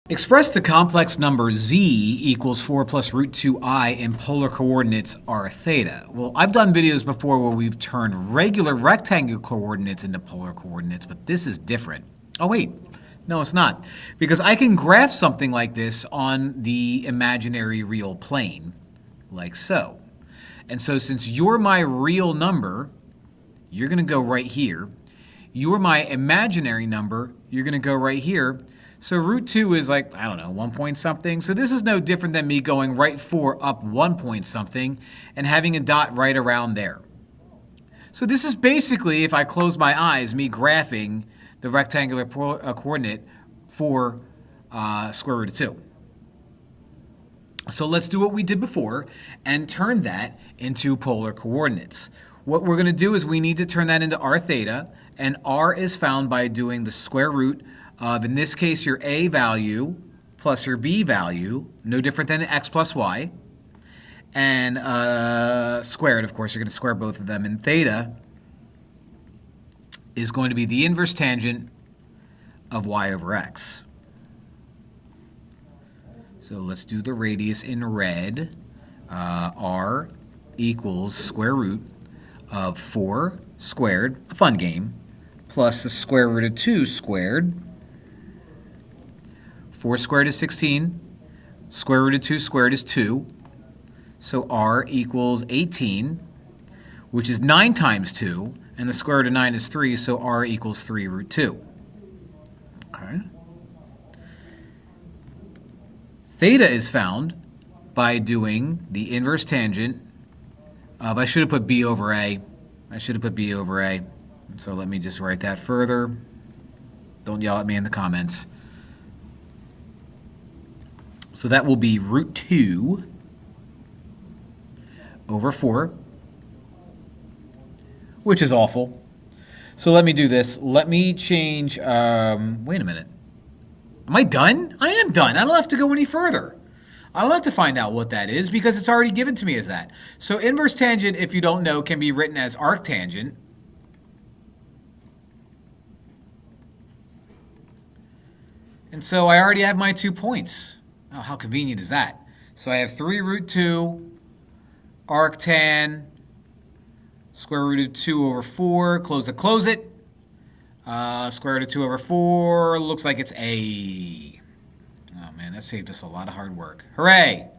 Express the complex number z equals 4 plus root 2I in polar coordinates r theta. Well, I've done videos before where we've turned regular rectangular coordinates into polar coordinates, but this is different. Oh wait, no it's not. Because I can graph something like this on the imaginary real plane, like so. And so since you're my real number, you're going to go right here. You're my imaginary number, you're going to go right here. So root 2 is like, I don't know, 1 point something. So this is no different than me going right 4 up 1 point something and having a dot right around there. So this is basically, if I close my eyes, me graphing the rectangular coordinate for square root of 2. So let's do what we did before and turn that into polar coordinates. What we're going to do is we need to turn that into r theta, and r is found by doing the square root of, in this case, your a value plus your b value, no different than x plus y, and squared, of course, you're going to square both of them, and theta is going to be the inverse tangent of y over x. So let's do the radius in red. R equals square root of 4 squared, a fun game, plus the square root of 2 squared. 4 squared is 16. Square root of 2 squared is 2. So r equals 18, which is 9 times 2. And the square root of 9 is 3, so r equals 3 root 2. Okay. Theta is found by doing the inverse tangent of, I should have put b over a. So let me just write that further. Don't yell at me in the comments. So that will be root 2 over 4, which is awful. So let me do this. Let me change, wait a minute. Am I done? I am done. I don't have to go any further. I don't have to find out what that is because it's already given to me as that. So inverse tangent, if you don't know, can be written as arctangent. And so I already have my 2 points. Oh, how convenient is that? So I have 3 root 2, arctan, square root of 2 over 4, close it. Square root of 2 over 4, looks like it's a. Oh man, that saved us a lot of hard work. Hooray!